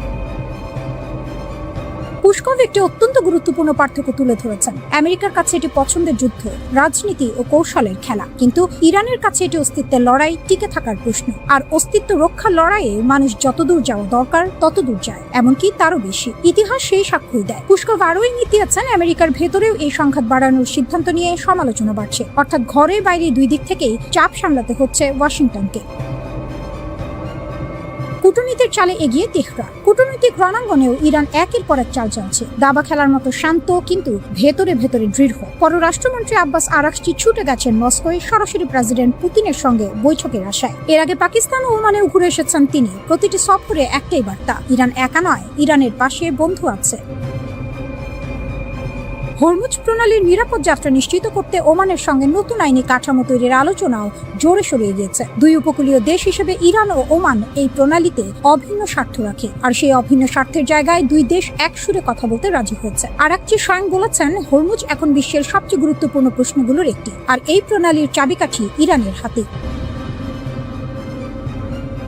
পুশকভ একটি অত্যন্ত গুরুত্বপূর্ণ পার্থক্য তুলে ধরেছেন। আমেরিকার কাছে এটি পছন্দের যুদ্ধ, রাজনীতি ও কৌশলের খেলা, কিন্তু ইরানের কাছে এটি অস্তিত্বের লড়াই, টিকে থাকার প্রশ্ন। আর অস্তিত্ব রক্ষার লড়াইয়ে মানুষ যতদূর যাওয়া দরকার ততদূর যায়, এমনকি তারও বেশি। ইতিহাস সেই সাক্ষ্যই দেয়। পুশকভ আরও ইঙ্গিত দিয়েছেন আমেরিকার ভেতরেও এই সংঘাত বাড়ানোর সিদ্ধান্ত নিয়ে সমালোচনা বাড়ছে, অর্থাৎ ঘরে বাইরে দুই দিক থেকেই চাপ সামলাতে হচ্ছে ওয়াশিংটনকে। কূটনীতির চালে এগিয়ে তেহরান। কূটনৈতিক রণাঙ্গনেও ইরান একের পর এক চাল চালছে। দাবা খেলার মতো শান্ত, কিন্তু ভেতরে ভেতরে দৃঢ়। পররাষ্ট্রমন্ত্রী আব্বাস আরাকচি ছুটে গেছেন মস্কোয় সরাসরি প্রেসিডেন্ট পুতিনের সঙ্গে বৈঠকের আশায়। এর আগে পাকিস্তান ও ওমানেও ঘুরে এসেছেন তিনি। প্রতিটি সফরে একটাই বার্তা, ইরান একা নয়, ইরানের পাশে বন্ধু আছে। হরমুজ প্রণালীর নিরাপদ যাত্রা নিশ্চিত করতে ওমানের সঙ্গে নতুন আইনি কাঠামো তৈরির আলোচনাও জোরে সরিয়ে গিয়েছে। দুই উপকূলীয় দেশ হিসেবে ইরান ও ওমান এই প্রণালীতে অভিন্ন স্বার্থ রাখে, আর সেই অভিন্ন স্বার্থের জায়গায় দুই দেশ এক সুরে কথা বলতে রাজি হয়েছে। আরাকচি স্বয়ং বলেছেন, হরমুজ এখন বিশ্বের সবচেয়ে গুরুত্বপূর্ণ প্রশ্নগুলোর একটি, আর এই প্রণালীর চাবিকাঠি ইরানের হাতে।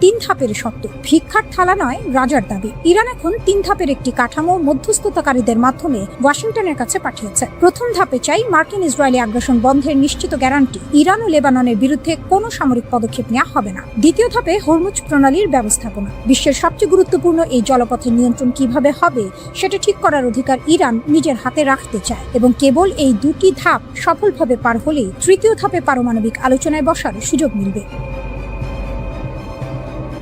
3 ধাপের শর্ত, ভিক্ষার থালা নয়, রাজার দাবি। ইরান এখন 3 ধাপের একটি কাঠামো মধ্যস্থতাকারীদের মাধ্যমে ওয়াশিংটনের কাছে পাঠিয়েছে। প্রথম ধাপে চাই মার্কিন ইসরায়েলি আগ্রাসন বন্ধের নিশ্চিত গ্যারান্টি, ইরান ও লেবাননের বিরুদ্ধে কোনো সামরিক পদক্ষেপ নেওয়া হবে না। দ্বিতীয় ধাপে হরমুজ প্রণালীর ব্যবস্থাপনা, বিশ্বের সবচেয়ে গুরুত্বপূর্ণ এই জলপথের নিয়ন্ত্রণ কিভাবে হবে সেটা ঠিক করার অধিকার ইরান নিজের হাতে রাখতে চায়, এবং কেবল এই 2টি ধাপ সফলভাবে পার হলেই তৃতীয় ধাপে পারমাণবিক আলোচনায় বসার সুযোগ মিলবে।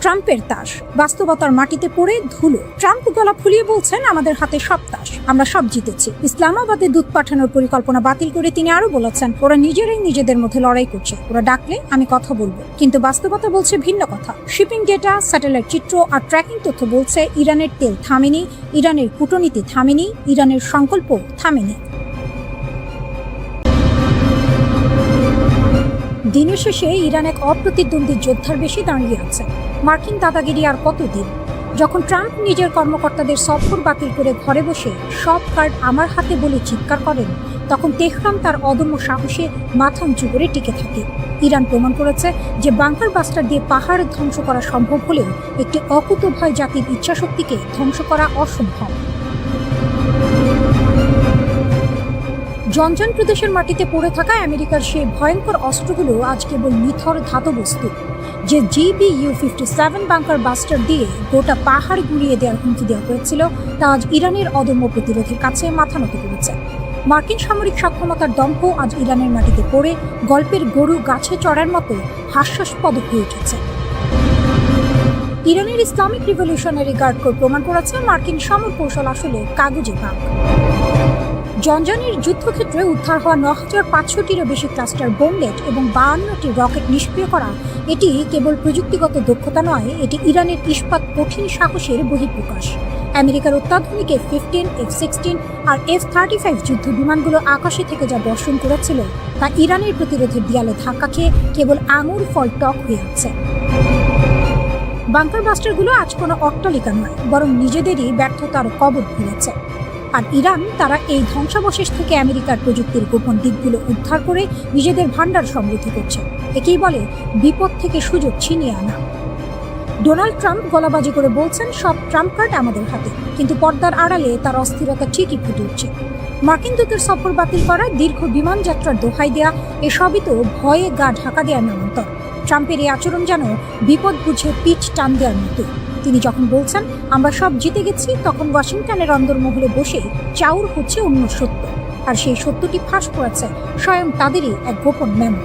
ট্রাম্পের তাস, বাস্তবতার মাটিতে পড়ে ধুলো। ট্রাম্প গলা ফুলিয়ে বলছেন, আমাদের হাতে সব তাস, আমরা সব জিতেছি। ইসলামাবাদে দূত পাঠানোর পরিকল্পনা বাতিল করে তিনি আরো বলেছেন, ওরা নিজেরাই নিজেদের মধ্যে লড়াই করছে, ওরা ডাকলে আমি কথা বলবো। কিন্তু বাস্তবতা বলছে ভিন্ন কথা। শিপিং ডেটা, স্যাটেলাইট চিত্র আর ট্র্যাকিং তথ্য বলছে ইরানের তেল থামেনি, ইরানের কূটনীতি থামেনি, ইরানের সংকল্প থামেনি। দিনের শেষে ইরান এক অপ্রতিদ্বন্দ্বী যোদ্ধার বেশি দাঁড়িয়ে আছে। মার্কিন দাদাগিরি আর কতদিন? যখন ট্রাম্প নিজের কর্মকর্তাদের সফর বাতিল করে ঘরে বসে সব কার্ড আমার হাতে বলে চিৎকার করেন, তখন তেহরান তার অদম্য সাহসে মাথা উঁচু করে টিকে থাকে। ইরান প্রমাণ করেছে যে বাংকার বাস্টার দিয়ে পাহাড় ধ্বংস করা সম্ভব হলেও একটি অকুতোভয় জাতির ইচ্ছাশক্তিকে ধ্বংস করা অসম্ভব। জনজান প্রদেশের মাটিতে পড়ে থাকা আমেরিকার সেই ভয়ঙ্কর অস্ত্রগুলো আজ কেবল নিথর ধাতবস্তু। যে GBU-57 বাংকার বাস্টার দিয়ে গোটা পাহাড় গুঁড়িয়ে দেওয়ার হুমকি দেওয়া হয়েছিল, তা আজ ইরানের অদম্য প্রতিরোধের কাছে মাথা নত করেছে। মার্কিন সামরিক সক্ষমতার দম্ভ আজ ইরানের মাটিতে পড়ে গল্পের গরু গাছে চড়ার মতো হাস্যাস্পদ হয়ে উঠেছে। ইরানের ইসলামিক রিভলিউশনারি গার্ড কোর প্রমাণ করেছে মার্কিন সমর কৌশল আসলে কাগজে বাঘ। জনজানের যুদ্ধক্ষেত্রে উদ্ধার হওয়া ৯৫০০টিরও বেশি ক্লাস্টার বোমলেট এবং ৫২টি রকেট নিষ্ক্রিয় করা, এটি কেবল প্রযুক্তিগত দক্ষতা নয়, এটি ইরানের ইস্পাত কঠিন সাহসের বহিঃপ্রকাশ। আমেরিকার অত্যাধুনিক F-15, F-16 আর F-35 যুদ্ধ বিমানগুলো আকাশে থেকে যা বর্ষণ করেছিল, তা ইরানের প্রতিরোধের দেয়ালে ধাক্কা খেয়ে কেবল আঙুর ফল টক হয়ে আছে। বাংকার বাস্টারগুলো আজ কোনো অট্টালিকা নয়, বরং নিজেদেরই ব্যর্থতার কবর ভুলেছে। আর ইরান তারা এই ধ্বংসাবশেষ থেকে আমেরিকার প্রযুক্তির গোপন দিকগুলো উদ্ধার করে নিজেদের ভান্ডার সমৃদ্ধ করছে। একেই বলে বিপদ থেকে সুযোগ ছিনিয়ে আনা। ডোনাল্ড ট্রাম্প গলাবাজি করে বলছেন, সব ট্রাম্প কার্ড আমাদের হাতে, কিন্তু পর্দার আড়ালে তার অস্থিরতা ঠিকই ফুটে উঠছে। মার্কিন দূতের সফর বাতিল করা, দীর্ঘ বিমান যাত্রার দোহাই দেয়া, এসবই তো ভয়ে গা ঢাকা দেওয়ার নামান্তর। ট্রাম্পের এই আচরণ যেন বিপদ বুঝে পিঠ টান দেওয়ার মতো। তিনি যখন বলছেন আমরা সব জিতে গেছি, তখন ওয়াশিংটনের অন্দরমহলে বসে চাউর হচ্ছে অন্য সত্য, আর সেই সত্যটি ফাঁস করেছে স্বয়ং তাদেরই এক গোপন মেমো।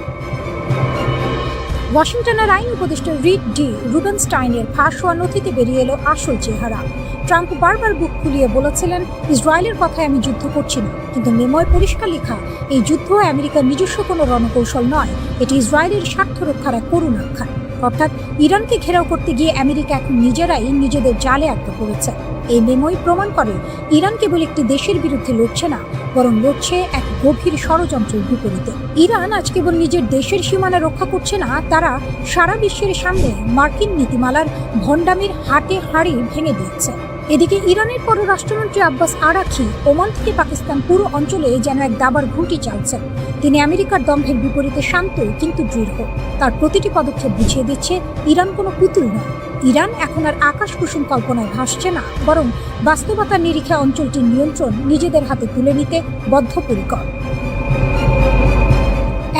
ওয়াশিংটনের আইন উপদেষ্টা রিড ডি রুবেনস্টাইনের ফাঁস হওয়া নথিতে বেরিয়ে এলো আসল চেহারা। ট্রাম্প বারবার বুক খুলিয়ে বলেছিলেন, ইসরায়েলের কথায় আমি যুদ্ধ করছি না, কিন্তু মেমোয় পরিষ্কার লেখা, এই যুদ্ধ আমেরিকার নিজস্ব কোনো রণকৌশল নয়, এটি ইসরায়েলের স্বার্থ রক্ষার এক করুণ আখ্যান। অর্থাৎ ইরানকে ঘেরাও করতে গিয়ে আমেরিকা এখন নিজেরাই নিজেদের জালে আটকে পড়েছে। এই মেমোই প্রমাণ করে ইরান কেবল একটি দেশের বিরুদ্ধে লড়ছে না, বরং লড়ছে এক গভীর ষড়যন্ত্রের বিপরীতে। ইরান আজ কেবল নিজের দেশের সীমানা রক্ষা করছে না, তারা সারা বিশ্বের সামনে মার্কিন নীতিমালার ভণ্ডামির হাটে হাড়ি ভেঙে দিয়েছে। এদিকে ইরানের পররাষ্ট্রমন্ত্রী আব্বাস আরাকচি ওমান থেকে পাকিস্তান পুরো অঞ্চলে যেন এক দাবার ঘুঁটি চালছেন। তিনি আমেরিকার দম্ভের বিপরীতে শান্ত কিন্তু দৃঢ়। তার প্রতিটি পদক্ষেপ বুঝিয়ে দিচ্ছে ইরান কোনো পুতুল নয়। ইরান এখন আর আকাশ কুসুম কল্পনায় ভাসছে না, বরং বাস্তবতার নিরিখে অঞ্চলটির নিয়ন্ত্রণ নিজেদের হাতে তুলে নিতে বদ্ধপরিকর।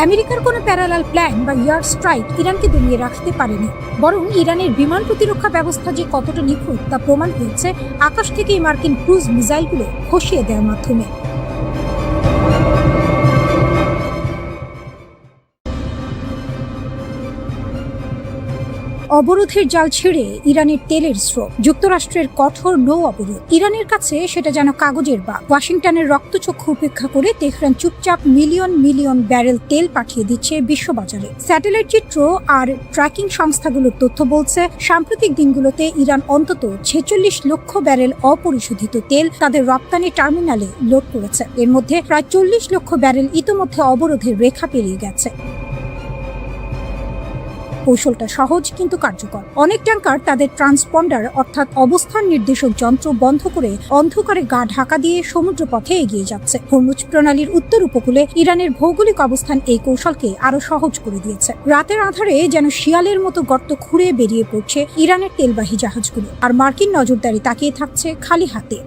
আমেরিকার কোনো প্যারালাল প্ল্যান বা এয়ার স্ট্রাইক ইরানকে দমিয়ে রাখতে পারেনি, বরং ইরানের বিমান প্রতিরক্ষা ব্যবস্থা যে কতটা নিখুঁত তা প্রমাণ হয়েছে আকাশ থেকেই মার্কিন ক্রুজ মিসাইলগুলো খসিয়ে দেওয়ার মাধ্যমে। অবরোধের জাল ছেড়ে ইরানের তেলের স্রোত, যুক্তরাষ্ট্রের কঠোর নৌ অবরোধ। ইরানের কাছে সেটা যেন কাগজের বাগ। ওয়াশিংটনের রক্তচক্ষু উপেক্ষা করে তেহরান চুপচাপ মিলিয়ন মিলিয়ন ব্যারেল তেল পাঠিয়ে দিচ্ছে বিশ্ববাজারে। স্যাটেলাইট চিত্র আর ট্র্যাকিং সংস্থাগুলোর তথ্য বলছে, সাম্প্রতিক দিনগুলোতে ইরান অন্তত 46 লক্ষ ব্যারেল অপরিশোধিত তেল তাদের রপ্তানি টার্মিনালে লোড করেছে। এর মধ্যে প্রায় 40 লক্ষ ব্যারেল ইতোমধ্যে অবরোধের রেখা পেরিয়ে গেছে। কৌশলটা সহজ কিন্তু কার্যকর। অনেক ট্যাঙ্কার তাদের ট্রান্সপন্ডার অর্থাৎ অবস্থান নির্দেশক যন্ত্র বন্ধ করে অন্ধকারে গা ঢাকা দিয়ে সমুদ্রপথে এগিয়ে যাচ্ছে। হরমুজ প্রণালীর উত্তর উপকূলে ইরানের ভৌগোলিক অবস্থান এই কৌশলকে আরো সহজ করে দিয়েছে। রাতের আধারে যেন শিয়ালের মতো গর্ত খুঁড়ে বেরিয়ে পড়ছে ইরানের তেলবাহী জাহাজগুলো, আর মার্কিন নজরদারি তাকিয়ে থাকছে খালি হাতে।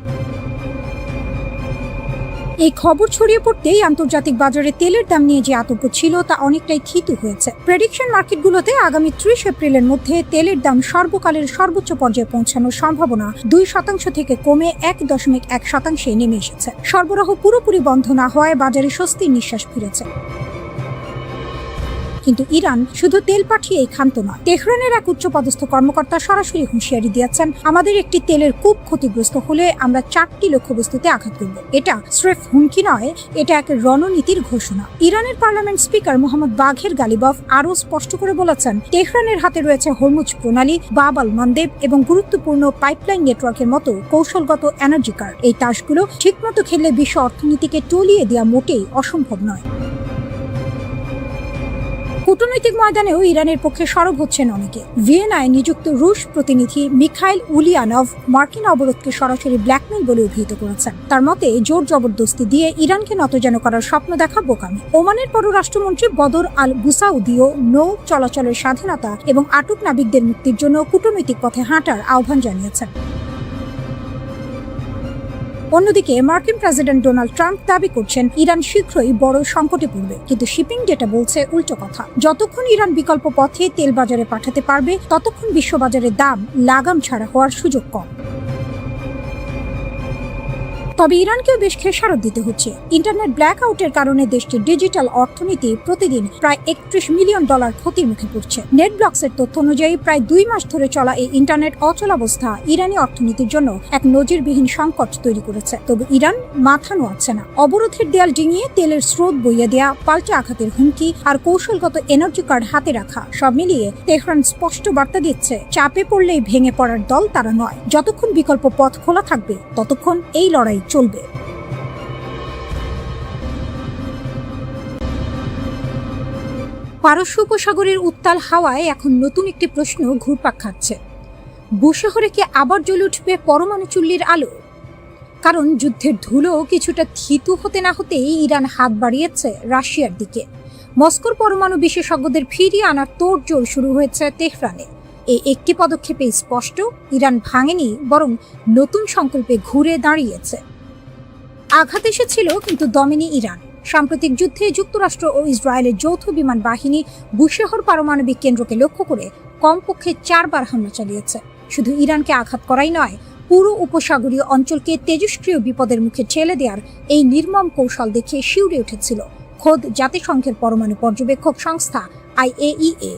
এই খবর ছড়িয়ে পড়তেই আন্তর্জাতিক বাজারে তেলের দাম নিয়ে যে আতঙ্ক ছিল তা অনেকটাই থিতু হয়েছে। প্রেডিকশন মার্কেটগুলোতে আগামী 30 এপ্রিলের মধ্যে তেলের দাম সর্বকালের সর্বোচ্চ পর্যায়ে পৌঁছানোর সম্ভাবনা 2% থেকে কমে 1.1% নেমে এসেছে। সরবরাহ পুরোপুরি বন্ধ না হওয়ায় বাজারে স্বস্তির নিঃশ্বাস ফিরেছে। কিন্তু ইরান শুধু তেল পাঠিয়েই ক্ষান্ত নয়। তেহরানের এক উচ্চপদস্থ কর্মকর্তা সরাসরি হুঁশিয়ারি দিয়েছেন, আমাদের একটি তেলের কূপ ক্ষতিগ্রস্ত হলে আমরা 4টি লক্ষ্যবস্তুতে আঘাত করব। এটা স্রেফ হুমকি নয়, এটা এক রণনীতির ঘোষণা। ইরানের পার্লামেন্ট স্পিকার মোহাম্মদ বাঘের গালিবফ আরও স্পষ্ট করে বলেছেন, তেহরানের হাতে রয়েছে হরমুজ প্রণালী, বাব আল মান্দেব এবং গুরুত্বপূর্ণ পাইপলাইন নেটওয়ার্কের মতো কৌশলগত এনার্জি কার্ড। এই তাসগুলো ঠিকমতো খেললে বিশ্ব অর্থনীতিকে টলিয়ে দেওয়া মোটেই অসম্ভব নয়। কূটনৈতিক ময়দানেও ইরানের পক্ষে সরব হচ্ছেন অনেকে। ভিয়েনায় নিযুক্ত রুশ প্রতিনিধি মিখাইল উলিয়ানভ মার্কিন অবরোধকে সরাসরি ব্ল্যাকমেল বলে অভিহিত করেছেন। তার মতে জোর জবরদস্তি দিয়ে ইরানকে নতজানু করার স্বপ্ন দেখা বোকামি। ওমানের পররাষ্ট্রমন্ত্রী বদর আল বুসাউদিও নৌ চলাচলের স্বাধীনতা এবং আটক নাবিকদের মুক্তির জন্য কূটনৈতিক পথে হাঁটার আহ্বান জানিয়েছেন। অন্যদিকে মার্কিন প্রেসিডেন্ট ডোনাল্ড ট্রাম্প দাবি করছেন ইরান শীঘ্রই বড় সংকটে পড়বে, কিন্তু শিপিং ডেটা বলছে উল্টো কথা। যতক্ষণ ইরান বিকল্প পথে তেল বাজারে পাঠাতে পারবে ততক্ষণ বিশ্ববাজারে দাম লাগাম ছাড়া হওয়ার সুযোগ কম। তবে ইরানকেও বেশ খেসারত দিতে হচ্ছে। ইন্টারনেট ব্ল্যাক আউটের কারণে দেশটির ডিজিটাল অর্থনীতি প্রতিদিন প্রায় $31 মিলিয়ন ক্ষতির মুখে পড়ছে। নেটব্লক্সের তথ্য অনুযায়ী প্রায় 2 মাস ধরে চলা এই ইন্টারনেট অচলাবস্থা ইরানি অর্থনীতির জন্য এক নজিরবিহীন সংকট তৈরি করেছে। তবে ইরান মাথা নোয়াচ্ছে না। অবরোধের দেয়াল ডিঙিয়ে তেলের স্রোত বইয়ে দেয়া, পাল্টা আঘাতের হুমকি আর কৌশলগত এনার্জি কার্ড হাতে রাখা, সব মিলিয়ে তেহরান স্পষ্ট বার্তা দিচ্ছে, চাপে পড়লেই ভেঙে পড়ার দল তারা নয়। যতক্ষণ বিকল্প পথ খোলা থাকবে ততক্ষণ এই লড়াই চলবে। পারস্য উপসাগরের উত্তাল হাওয়ায় এখন নতুন একটি প্রশ্ন ঘুরপাক খাচ্ছে। বুশহরে কি আবার জ্বলে উঠবে পরমাণু চুল্লির আলো? কারণ যুদ্ধের ধুলো কিছুটা থিতু হতে না হতেই ইরান হাত বাড়িয়েছে রাশিয়ার দিকে। মস্কোর পরমাণু বিশেষজ্ঞদের ফিরিয়ে আনার তোড়জোড় শুরু হয়েছে তেহরানে। এই একটি পদক্ষেপে স্পষ্ট, ইরান ভাঙেনি, বরং নতুন সংকল্পে ঘুরে দাঁড়িয়েছে। আঘাত এসেছিল কিন্তু দমেনি ইরান। সাম্প্রতিক যুদ্ধে যুক্তরাষ্ট্র ও ইসরায়েলের যৌথ বিমান বাহিনী বুশেহর পারমাণবিক কেন্দ্রকে লক্ষ্য করে কমপক্ষে 4 বার হামলা চালিয়েছে। শুধু ইরানকে আঘাত করাই নয়, পুরো উপসাগরীয় অঞ্চলকে তেজস্ক্রিয় বিপদের মুখে ঠেলে দেওয়ার এই নির্মম কৌশল দেখে শিউরে উঠেছিল খোদ জাতিসংঘের পরমাণু পর্যবেক্ষক সংস্থা IAEA।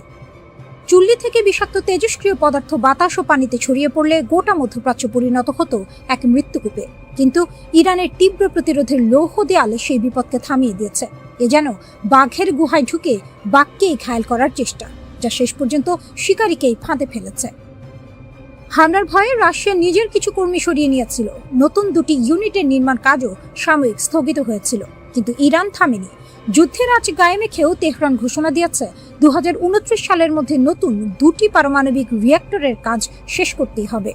চুল্লি থেকে বিষাক্ত তেজস্ক্রিয় পদার্থ বাতাস ও পানিতে ছড়িয়ে পড়লে গোটা মধ্যপ্রাচ্য পরিণত হতো এক মৃত্যুকূপে। কিন্তু ইরানের তীব্র প্রতিরোধের লৌহ দেয়ালে সেই বিপদকে থামিয়ে দিয়েছে। এ যেন বাঘের গুহায় ঢুকে বাঘকেই ঘায়েল করার চেষ্টা, যা শেষ পর্যন্ত শিকারীকেই ফাঁদে ফেলেছে। হামলার ভয়ে রাশিয়া নিজের কিছু কর্মী সরিয়ে নিয়েছিল। নতুন 2টি ইউনিটের নির্মাণ কাজও সাময়িক স্থগিত হয়েছিল, কিন্তু ইরান থামেনি। যুদ্ধের আজ গায়ে মেখেও তেহরান ঘোষণা দিয়েছে 2029 সালের মধ্যে নতুন 2টি পারমাণবিক রিঅ্যাক্টরের কাজ শেষ করতেই হবে।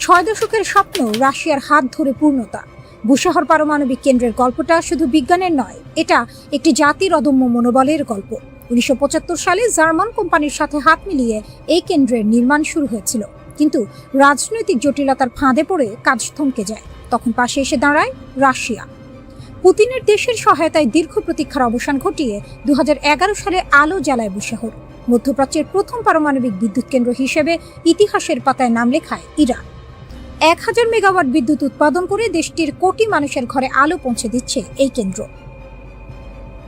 6 দশকের স্বপ্ন রাশিয়ার হাত ধরে পূর্ণতা। বুশেহর পারমাণবিক কেন্দ্রের গল্পটা শুধু বিজ্ঞানের নয়, এটা একটি জাতির অদম্য মনোবলের গল্প। 1975 সালে জার্মান কোম্পানির সাথে হাত মিলিয়ে এই কেন্দ্রের নির্মাণ শুরু হয়েছিল, কিন্তু রাজনৈতিক জটিলতার ফাঁদে পড়ে কাজ থমকে যায়। তখন পাশে এসে দাঁড়ায় রাশিয়া। পুতিনের দেশের সহায়তায় দীর্ঘ প্রতীক্ষার অবসান ঘটিয়ে 2011 সালে আলো জ্বালায় বুশেহর। মধ্যপ্রাচ্যের প্রথম পারমাণবিক বিদ্যুৎ কেন্দ্র হিসেবে ইতিহাসের পাতায় নাম লেখায় ইরান। 1000 মেগাওয়াট বিদ্যুৎ উৎপাদন করে দেশটির কোটি মানুষের ঘরে আলো পৌঁছে দিচ্ছে এই কেন্দ্র।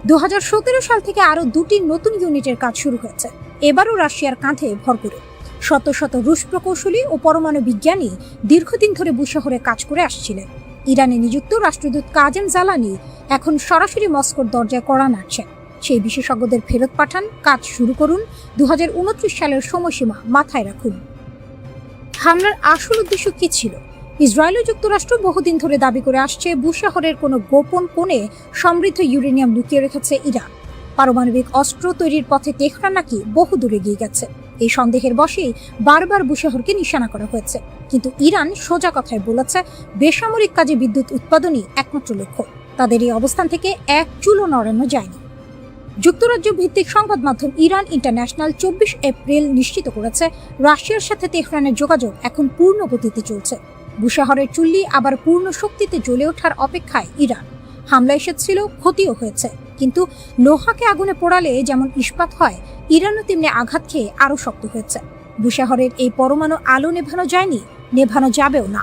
2017 সাল থেকে আরও 2টি নতুন ইউনিটের কাজ শুরু হয়েছে। এবারও রাশিয়ার কাঁধে ভর করে। শত শত রুশ প্রকৌশলী ও পরমাণু বিজ্ঞানী দীর্ঘদিন ধরে বুশাহরে কাজ করে আসছিলেন। ইরানে নিযুক্ত রাষ্ট্রদূত কাজেম জালানি এখন সরাসরি মস্কোর দরজায় কড়া নাড়ছেন। সেই বিশেষজ্ঞদের ফেরত পাঠান, কাজ শুরু করুন, 2029 সালের সময়সীমা মাথায় রাখুন। হামলার আসল উদ্দেশ্য কি ছিল? ইসরায়েল ও যুক্তরাষ্ট্র বহুদিন ধরে দাবি করে আসছে বুশাহরের কোনো গোপন কোণে সমৃদ্ধ ইউরেনিয়াম লুকিয়ে রেখেছে ইরান। পারমাণবিক অস্ত্র তৈরির পথে তেহরান নাকি বহু দূরে এগিয়ে গেছে। এই সন্দেহের বশেই বারবার বুশাহরকে নিশানা করা হয়েছে। কিন্তু ইরান সোজা কথায় বলেছে, বেসামরিক কাজে বিদ্যুৎ উৎপাদনই একমাত্র লক্ষ্য। তাদের এই অবস্থান থেকে এক চুলও নড়ানো যায়নি। যুক্তরাজ্য ভিত্তিক সংবাদ মাধ্যম ইরান ইন্টারন্যাশনাল 24 এপ্রিল নিশ্চিত করেছে, রাশিয়ার সাথে তেহরানের যোগাযোগ এখন পূর্ণ গতিতে চলছে। বুশাহরের চুল্লি আবার পূর্ণ শক্তিতে জ্বলে ওঠার অপেক্ষায় ইরান। হামলা এসেছিল, ক্ষতিও হয়েছে, কিন্তু লোহাকে আগুনে পোড়ালে যেমন ইস্পাত হয়, ইরানও তেমনি আঘাত খেয়ে আরও শক্ত হয়েছে। বুশাহরের এই পরমাণু আলো নেভানো যায়নি, নেভানো যাবেও না।